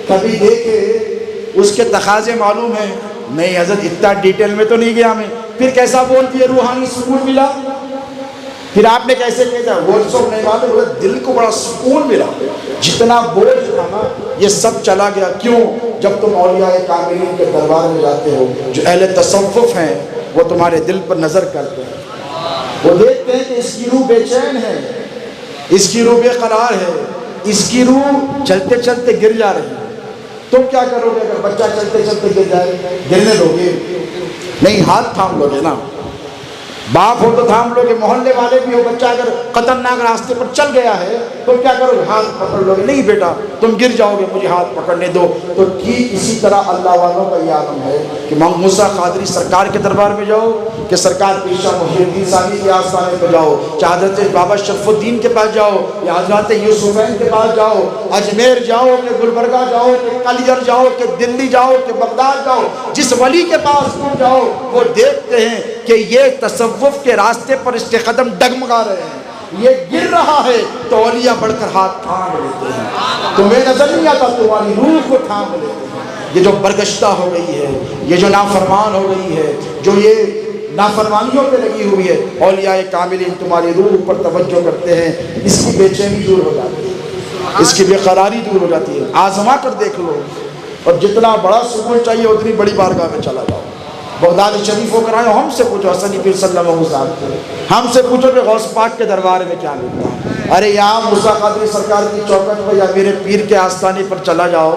کبھی دیکھے، اس کے تقاضے معلوم ہیں؟ نہیں حضرت اتنا ڈیٹیل میں تو نہیں گیا میں۔ پھر کیسا بولتی ہے روحانی سکون ملا؟ پھر آپ نے کیسے کہا؟ وہ سب نہیں معلوم، بولے دل کو بڑا سکون ملا، جتنا بوجھ تھا نا یہ سب چلا گیا۔ کیوں؟ جب تم اولیاء کاملین کے دربار میں جاتے ہو، جو اہل تصوف ہیں وہ تمہارے دل پر نظر کرتے ہیں، وہ دیکھتے ہیں کہ اس کی روح بے چین ہے، اس کی روح بے قرار ہے، اس کی روح چلتے چلتے گر جا رہی ہے۔ تم کیا کرو گے اگر بچہ چلتے چلتے گر جائے؟ گرنے دو گے؟ نہیں، ہاتھ تھام لو گے نا۔ باپ ہو تو تھام لو گے، محلے والے بھی ہو، بچہ اگر خطرناک راستے پر چل گیا ہے تو کیا کرو گے؟ ہاتھ پکڑ لو گے؟ نہیں بیٹا تم گر جاؤ گے، مجھے ہاتھ پکڑنے دو۔ تو ٹھیک اسی طرح اللہ والوں کا یہ عالم ہے کہ امام موسیٰ قادری سرکار کے دربار میں جاؤ، کہ سرکار پیشہ محی الدین ثانی کے آستانے پہ جاؤ، چاہے حضرت بابا شرف الدین کے پاس جاؤ، یا حضرت یوسفین کے پاس جاؤ، اجمیر جاؤ کہ گلبرگہ جاؤ کہ کلیجر جاؤ کہ دلی جاؤ کہ بغداد جاؤ، جس ولی کے پاس تم جاؤ وہ دیکھتے ہیں کہ یہ تصوف کے راستے پر اس کے قدم ڈگمگا رہے ہیں، یہ گر رہا ہے تو اولیاء بڑھ کر ہاتھ تھام لیتے ہیں۔ تمہیں نظر نہیں آتا، تمہاری روح کو تھام لیتے ہیں۔ یہ جو برگشتہ ہو گئی ہے، یہ جو نافرمان ہو گئی ہے، جو یہ نافرمانیوں پہ لگی ہوئی ہے، اولیاء کاملین تمہاری روح پر توجہ کرتے ہیں، اس کی بے چینی دور ہو جاتی ہے، اس کی بے قراری دور ہو جاتی ہے۔ آزما کر دیکھ لو، اور جتنا بڑا سکون چاہیے اتنی بڑی بارگاہ میں چلا جاؤ۔ بغداد شریف ہو کر آئے، ہم سے پوچھو حسنی پیر صلی اللہ علیہ وسلم، ہم سے پوچھو کہ غوث پاک کے دربار میں کیا ملتا ہے۔ ارے یہاں موسیٰ قادری سرکار کی چوکٹ پر یا میرے پیر کے آستانے پر چلا جاؤ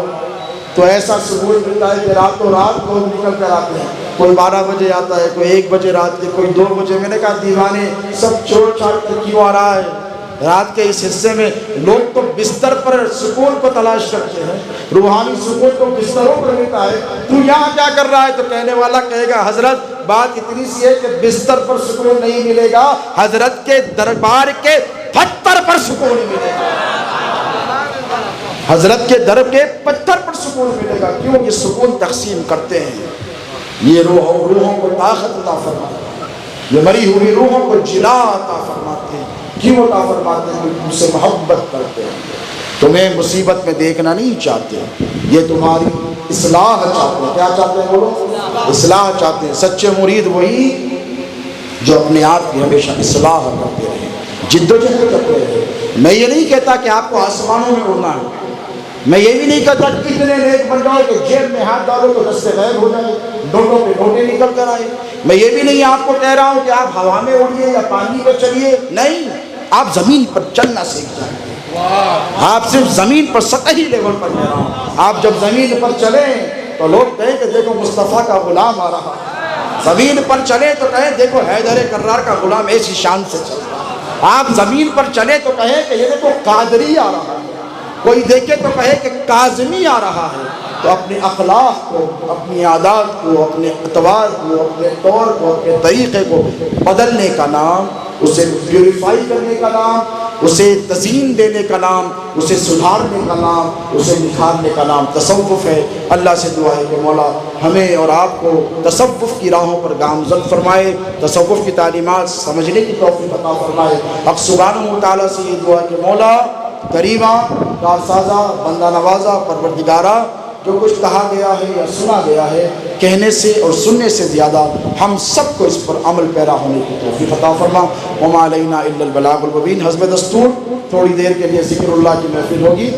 تو ایسا سکون ملتا ہے کہ راتوں رات لوگ نکل کر آتے ہیں، کوئی 12 بجے آتا ہے، کوئی 1 بجے رات کے، کوئی 2 بجے۔ میں نے کہا دیوانے سب چھوڑ چھاڑ کر کیوں آ رہا ہے؟ رات کے اس حصے میں لوگ تو بستر پر سکون کو تلاش کرتے ہیں، روحانی سکون تو بستروں پر ملتا ہے، تو یہاں کیا کر رہا ہے؟ تو کہنے والا کہے گا حضرت بات اتنی سی ہے کہ بستر پر سکون نہیں ملے گا، حضرت کے دربار کے پتھر پر سکون ملے گا، حضرت کے در کے پتھر پر سکون ملے گا۔ کیوں؟ یہ سکون تقسیم کرتے ہیں، یہ روحوں کو طاقت عطا فرماتے ہیں، یہ مری ہوئی روحوں کو جلا عطا فرماتے ہیں۔ کیوں عطا فرماتے ہیں؟ ان سے محبت کرتے ہیں، تمہیں مصیبت میں دیکھنا نہیں چاہتے، یہ تمہاری اصلاح چاہتے ہیں۔ کیا چاہتے ہیں؟ بولو، اصلاح چاہتے ہیں۔ سچے مرید وہی جو اپنے آپ کی ہمیشہ اصلاح کرتے رہے، جد و جہد کرتے رہے۔ میں یہ نہیں کہتا کہ آپ کو آسمانوں میں اڑنا ہے، میں یہ بھی نہیں کہتا کہ اتنے نیک بن جاؤ کہ جیب میں ہاتھ ڈالو تو رستے غائب ہو جائے، نوٹوں پہ نوٹیں نکل کر آئے۔ میں یہ بھی نہیں آپ کو کہہ رہا ہوں کہ آپ ہوا میں اڑیے یا پانی پر چلیے، نہیں، آپ زمین پر چلنا سیکھ جائیں۔ آپ صرف زمین پر سطحی لیول پر کہہ رہا ہوں، آپ جب زمین پر چلیں تو لوگ کہیں کہ دیکھو مصطفیٰ کا غلام آ رہا ہے، زمین پر چلیں تو کہیں دیکھو حیدر کرار کا غلام ایسی شان سے چل رہا ہے، آپ زمین پر چلیں تو کہیں کہ یہ دیکھو قادری آ رہا ہے، کوئی دیکھے تو کہے کہ کاظمی آ رہا ہے۔ تو اپنے اخلاق کو، اپنی عادات کو، اپنے اعتبار کو، اپنے طور کو، اپنے طریقے کو بدلنے کا نام، اسے پیوریفائی کرنے کا نام، اسے تزئین دینے کا نام، اسے سدھارنے کا نام، اسے نکھارنے کا نام تصوف ہے۔ اللہ سے دعا ہے کہ مولا ہمیں اور آپ کو تصوف کی راہوں پر گامزن فرمائے، تصوف کی تعلیمات سمجھنے کی توفیق عطا فرمائے۔ حق سبحانہ و تعالیٰ سے یہ دعا ہے کہ مولا کریمہ، کارسازہ، بندہ نوازہ، پروردگارہ، جو کچھ کہا گیا ہے یا سنا گیا ہے کہنے سے اور سننے سے زیادہ ہم سب کو اس پر عمل پیرا ہونے کی توفیق عطا فرما۔ وما علینا الا البلاغ المبین۔ حسب دستور تھوڑی دیر کے لیے ذکر اللہ کی محفل ہوگی۔